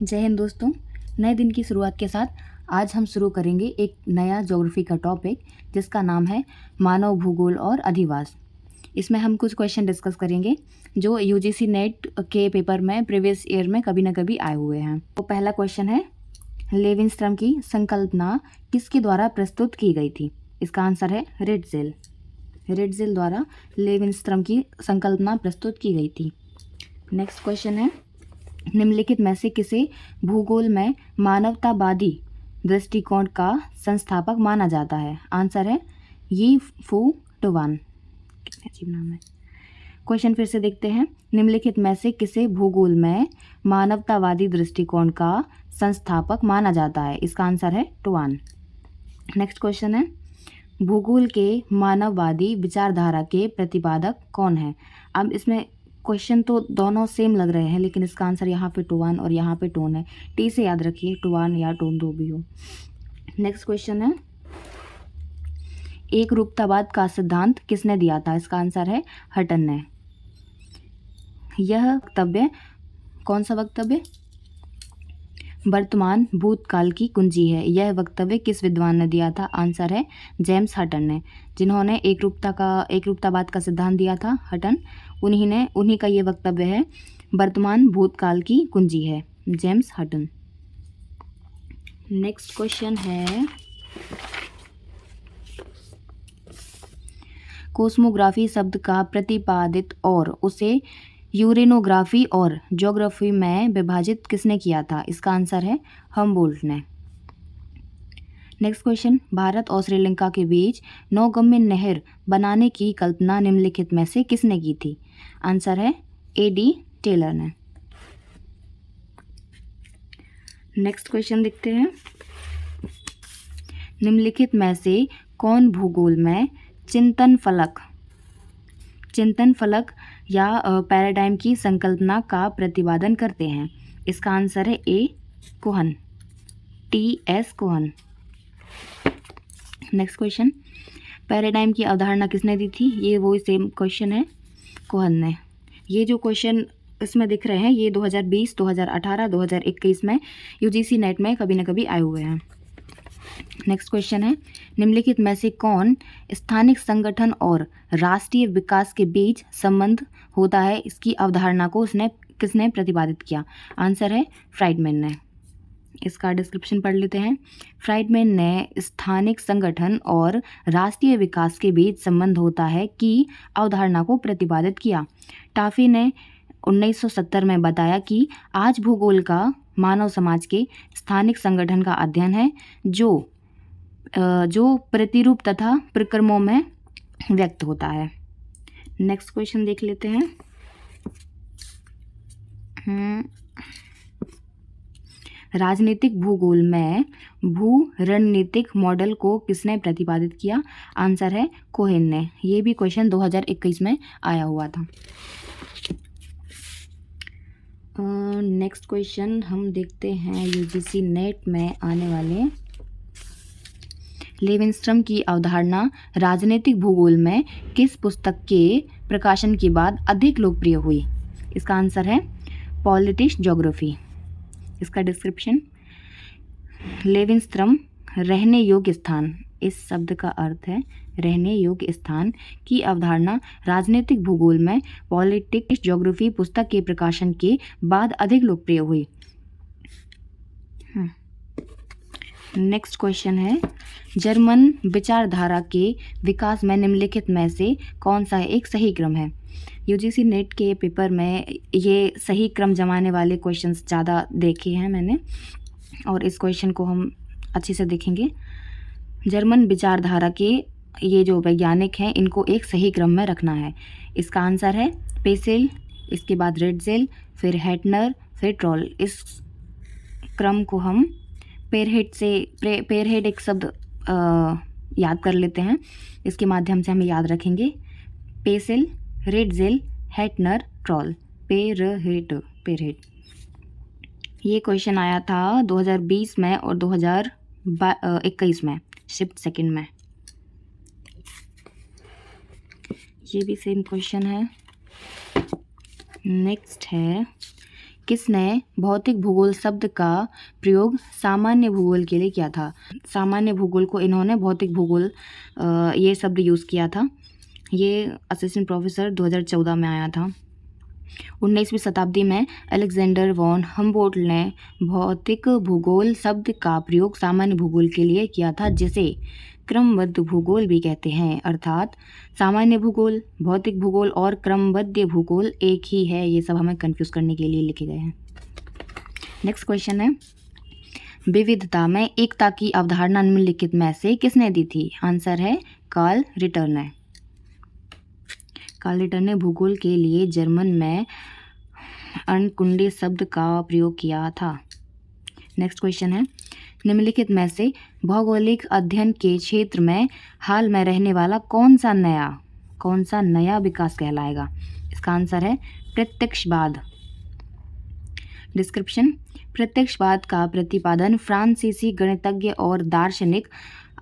जय हिंद दोस्तों। नए दिन की शुरुआत के साथ आज हम शुरू करेंगे एक नया ज्योग्राफी का टॉपिक जिसका नाम है मानव भूगोल और अधिवास। इसमें हम कुछ क्वेश्चन डिस्कस करेंगे जो यूजीसी नेट के पेपर में प्रीवियस ईयर में कभी ना कभी आए हुए हैं। तो पहला क्वेश्चन है, लेविनस्ट्रम की संकल्पना किसके द्वारा प्रस्तुत की गई थी? इसका आंसर है रिट्जेल। रिट्जेल द्वारा लेविनस्ट्रम की संकल्पना प्रस्तुत की गई थी। नेक्स्ट क्वेश्चन है, निम्नलिखित में से किसे भूगोल में मानवतावादी दृष्टिकोण का संस्थापक माना जाता है? आंसर है यी फू टुवान। कितने अजीब नाम है। क्वेश्चन फिर से देखते हैं, निम्नलिखित में से किसे भूगोल में मानवतावादी दृष्टिकोण का संस्थापक माना जाता है? इसका आंसर है टुवान। नेक्स्ट क्वेश्चन है, भूगोल के मानववादी विचारधारा के प्रतिपादक कौन है? अब इसमें क्वेश्चन तो दोनों सेम लग रहे हैं, लेकिन इसका आंसर यहाँ पे टुवान और यहाँ पे टोन है। टी से याद रखिए, टुवान या टोन दो भी हो। नेक्स्ट क्वेश्चन है, एक रूपतावाद का सिद्धांत किसने दिया था? इसका आंसर है हटन ने। यह वक्तव्य कौन सा वक्तव्य? वर्तमान भूतकाल की कुंजी है। यह वक्तव्य किस विद्वान ने दिया था? आंसर है जेम्स हटन ने। जिन्होंने एकरूपतावाद का सिद्धांत दिया था, हटन, उन्हीं का ये वक्तव्य है, वर्तमान भूतकाल की कुंजी है, जेम्स हटन। नेक्स्ट क्वेश्चन है, कोस्मोग्राफी शब्द का प्रतिपादित और उसे यूरेनोग्राफी और ज्योग्राफी में विभाजित किसने किया था? इसका आंसर है हम्बोल्ट ने। नेक्स्ट क्वेश्चन, भारत और श्रीलंका के बीच नौगम्य नहर बनाने की कल्पना निम्नलिखित में से किसने की थी? आंसर है एडी टेलर ने। नेक्स्ट क्वेश्चन देखते हैं, निम्नलिखित में से कौन भूगोल में चिंतन फलक या पैराडाइम की संकल्पना का प्रतिपादन करते हैं? इसका आंसर है A Kuhn, T S. Kuhn. Next question, paradigm की अवधारणा किसने दी थी? ये वो सेम क्वेश्चन है, कोहन ने। ये जो क्वेश्चन इसमें दिख रहे हैं ये 2020, 2018, 2021 में यूजीसी नेट में कभी ना कभी आए हुए हैं। नेक्स्ट क्वेश्चन है, निम्नलिखित में से कौन स्थानिक संगठन और राष्ट्रीय विकास के बीच संबंध होता है? इसकी अवधारणा को किसने प्रतिपादित किया? आंसर है फ्राइडमैन ने। इसका डिस्क्रिप्शन पढ़ लेते हैं। फ्राइडमैन ने स्थानिक संगठन और राष्ट्रीय विकास के बीच संबंध होता है कि अवधारणा को प्रतिपादित किया। टाफी ने 1970 में बताया कि आज भूगोल का मानव समाज के स्थानिक संगठन का अध्ययन है जो प्रतिरूप तथा प्रक्रमों में व्यक्त होता है। नेक्स्ट क्वेश्चन देख लेते हैं, राजनीतिक भूगोल में भू रणनीतिक मॉडल को किसने प्रतिपादित किया? आंसर है कोहेन ने। ये भी क्वेश्चन 2021 में आया हुआ था। नेक्स्ट क्वेश्चन हम देखते हैं, यूजीसी नेट में आने वाले, लेविनस्ट्रम की अवधारणा राजनीतिक भूगोल में किस पुस्तक के प्रकाशन के बाद अधिक लोकप्रिय हुई? इसका आंसर है पॉलिटिक्स ज्योग्राफी। इसका डिस्क्रिप्शन, लेविनस्ट्रम रहने योग्य स्थान, इस शब्द का अर्थ है रहने योग्य स्थान, की अवधारणा राजनीतिक भूगोल में पॉलिटिक्स ज्योग्राफी पुस्तक के प्रकाशन के बाद अधिक लोकप्रिय हुई। नेक्स्ट क्वेश्चन है, जर्मन विचारधारा के विकास में निम्नलिखित में से कौन सा एक सही क्रम है? यूजीसी नेट के पेपर में ये सही क्रम जमाने वाले क्वेश्चंस ज़्यादा देखे हैं मैंने, और इस क्वेश्चन को हम अच्छे से देखेंगे। जर्मन विचारधारा के ये जो वैज्ञानिक हैं इनको एक सही क्रम में रखना है। इसका आंसर है पेसेल, इसके बाद रिट्जेल, फिर हेटनर, फिर ट्रॉल। इस क्रम को हम पेरहेड एक शब्द याद कर लेते हैं, इसके माध्यम से हम याद रखेंगे। पेसेल, रिट्जेल, हेटनर, ट्रॉल, पेरहेड। ये क्वेश्चन आया था 2020 में और 2021 में, शिफ्ट सेकंड में। ये भी सेम क्वेश्चन है। नेक्स्ट है, किसने भौतिक भूगोल शब्द का प्रयोग सामान्य भूगोल के लिए किया था? सामान्य भूगोल को इन्होंने भौतिक भूगोल ये शब्द यूज़ किया था। ये असिस्टेंट प्रोफेसर 2014 में आया था। 19वीं शताब्दी में अलेक्जेंडर वॉन हम्बोल्ट ने भौतिक भूगोल शब्द का प्रयोग सामान्य भूगोल के लिए किया था, जिसे क्रमबद्ध भूगोल भी कहते हैं। अर्थात सामान्य भूगोल, भौतिक भूगोल और क्रमबद्ध भूगोल एक ही है। ये सब हमें कंफ्यूज करने के लिए लिखे गए हैं। नेक्स्ट क्वेश्चन है, विविधता में एकता की अवधारणा निम्नलिखित में से किसने दी थी? आंसर है कार्ल रिटर ने। कार्ल रिटर ने भूगोल के लिए जर्मन में अणकुंडी शब्द का प्रयोग किया था। नेक्स्ट क्वेश्चन है, निम्नलिखित में से भौगोलिक अध्ययन के क्षेत्र में हाल में रहने वाला कौन सा नया विकास कहलाएगा? इसका आंसर है प्रत्यक्षवाद। डिस्क्रिप्शन, प्रत्यक्षवाद का प्रतिपादन फ्रांसीसी गणितज्ञ और दार्शनिक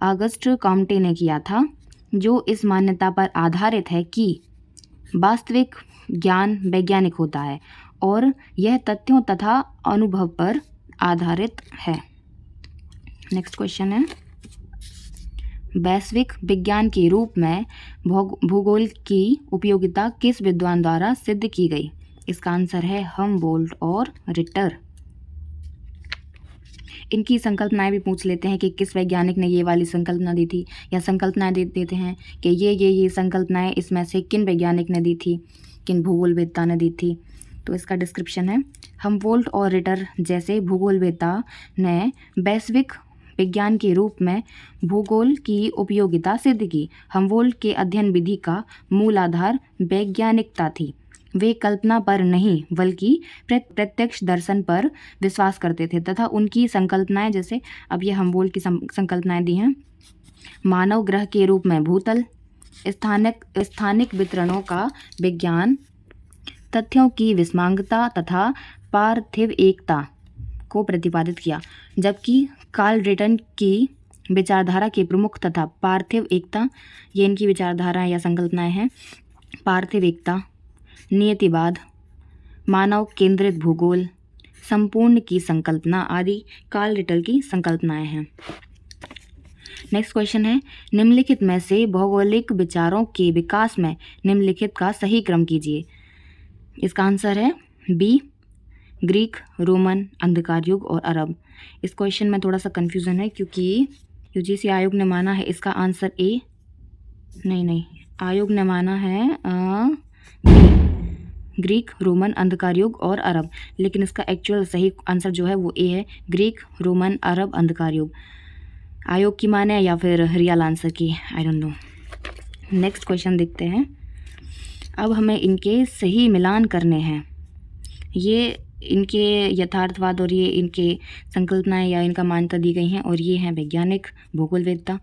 ऑगस्ट कॉम्टे ने किया था, जो इस मान्यता पर आधारित है कि वास्तविक ज्ञान वैज्ञानिक होता है और यह तथ्यों तथा अनुभव पर आधारित है। नेक्स्ट क्वेश्चन है, वैश्विक विज्ञान के रूप में भूगोल की उपयोगिता किस विद्वान द्वारा सिद्ध की गई? इसका आंसर है हम्बोल्ट और रिटर। इनकी संकल्पनाएं भी पूछ लेते हैं कि किस वैज्ञानिक ने ये वाली संकल्पना दी थी, या संकल्पनाएं दे देते हैं कि ये संकल्पनाएं इसमें से किन वैज्ञानिक ने दी थी, किन भूगोलवेत्ता ने दी थी। तो इसका डिस्क्रिप्शन है, हम्बोल्ट और रिटर जैसे भूगोलवेत्ता ने वैश्विक विज्ञान के रूप में भूगोल की उपयोगिता सिद्ध की। हम्बोल्ट के अध्ययन विधि का मूल आधार वैज्ञानिकता थी। वे कल्पना पर नहीं बल्कि प्रत्यक्ष दर्शन पर विश्वास करते थे तथा उनकी संकल्पनाएं, जैसे अब ये हम्बोल्ट की संकल्पनाएं दी हैं, मानव ग्रह के रूप में भूतल, स्थानिक वितरणों का विज्ञान, तथ्यों की विसंगतता तथा पार्थिव एकता को प्रतिपादित किया। जबकि कार्ल रिटर की विचारधारा के प्रमुख तथा पार्थिव एकता, ये इनकी विचारधारा या संकल्पनाएं हैं। पार्थिव एकता, नियतिवाद, मानव केंद्रित भूगोल, संपूर्ण की संकल्पना आदि कार्ल रिटर की संकल्पनाएं हैं। नेक्स्ट क्वेश्चन है, निम्नलिखित में से भौगोलिक विचारों के विकास में निम्नलिखित का सही क्रम कीजिए। इसका आंसर है बी, ग्रीक, रोमन, अंधकार युग और अरब। इस क्वेश्चन में थोड़ा सा कन्फ्यूज़न है क्योंकि यूजीसी आयोग ने माना है इसका आंसर ए, नहीं, आयोग ने माना है ग्रीक, रोमन, अंधकार युग और अरब, लेकिन इसका एक्चुअल सही आंसर जो है वो ए है, ग्रीक, रोमन, अरब, अंधकार युग। आयोग की माने या फिर रियल आंसर की, I don't know. Next question देखते हैं। अब हमें इनके सही मिलान करने हैं। ये इनके यथार्थवाद और ये इनके संकल्पनाएं या इनका मान्यता दी गई हैं, और ये हैं वैज्ञानिक भूगोलवेत्ता।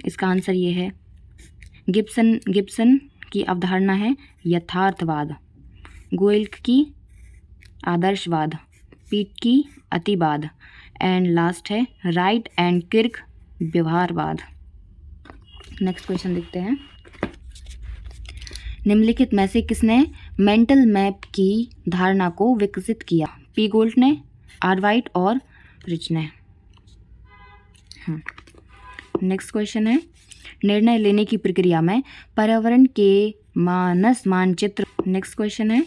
इसका आंसर ये है गिब्सन की अवधारणा है यथार्थवाद, गोयल की आदर्शवाद, पीट की अतिवाद, एंड लास्ट है राइट एंड किर्क व्यवहारवाद। नेक्स्ट क्वेश्चन देखते हैं। निम्नलिखित में से किसने मेंटल मैप की धारणा को विकसित किया? पी गोल्ड ने, आर वाइट और रिच ने। नेक्स्ट क्वेश्चन है, निर्णय लेने की प्रक्रिया में पर्यावरण के मानस मानचित्र। नेक्स्ट क्वेश्चन है,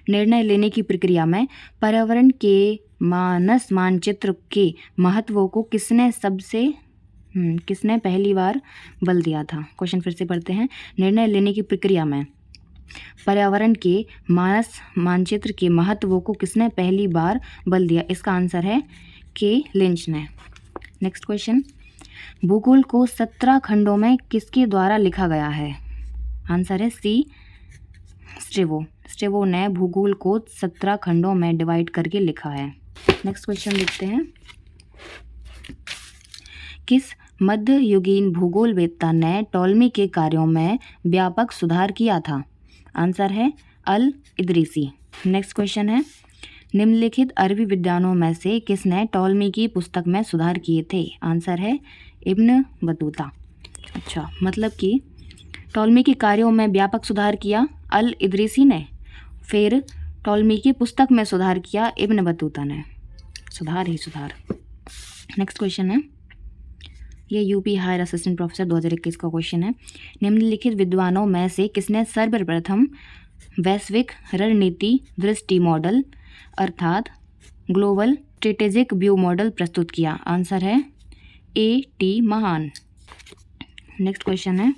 निर्णय लेने की प्रक्रिया में पर्यावरण के मानस मानचित्र के महत्व को किसने पहली बार बल दिया था? क्वेश्चन फिर से पढ़ते हैं। निर्णय लेने की प्रक्रिया में पर्यावरण के मानस मानचित्र के महत्व को किसने पहली बार बल दिया? इसका आंसर है के लिंच ने। नेक्स्ट क्वेश्चन, भूगोल को 17 खंडों में किसके द्वारा लिखा गया है? आंसर है सी, स्ट्रेबो ने भूगोल को 17 खंडों में डिवाइड करके लिखा है। नेक्स्ट क्वेश्चन देखते हैं। किस मध्ययुगीन भूगोलवेत्ता ने टॉलमी के कार्यों में व्यापक सुधार किया था? आंसर है अल इदरीसी। नेक्स्ट क्वेश्चन है, निम्नलिखित अरबी विद्वानों में से किसने टॉलमी की पुस्तक में सुधार किए थे? आंसर है इब्न बतूता। अच्छा, मतलब कि टॉलमी के कार्यों में व्यापक सुधार किया अल इदरीसी ने। फिर टॉलमी की पुस्तक में सुधार किया इब्न बतूता ने? सुधार ही सुधार। नेक्स्ट क्वेश्चन है, ये यूपी हायर असिस्टेंट प्रोफेसर 2021 का क्वेश्चन है। निम्नलिखित विद्वानों में से किसने सर्वप्रथम वैश्विक रणनीति दृष्टि मॉडल अर्थात ग्लोबल स्ट्रेटेजिक व्यू मॉडल प्रस्तुत किया? आंसर है A.T. महान। नेक्स्ट क्वेश्चन है,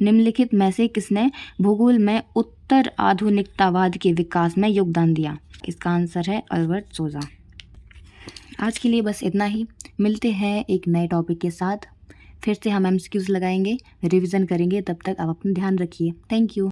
निम्नलिखित में से किसने भूगोल में उत्तर आधुनिकतावाद के विकास में योगदान दिया? इसका आंसर है अल्बर्ट सोजा। आज के लिए बस इतना ही। मिलते हैं एक नए टॉपिक के साथ। फिर से हम MCQs लगाएंगे, रिवीजन करेंगे। तब तक आप अपना ध्यान रखिए। Thank you.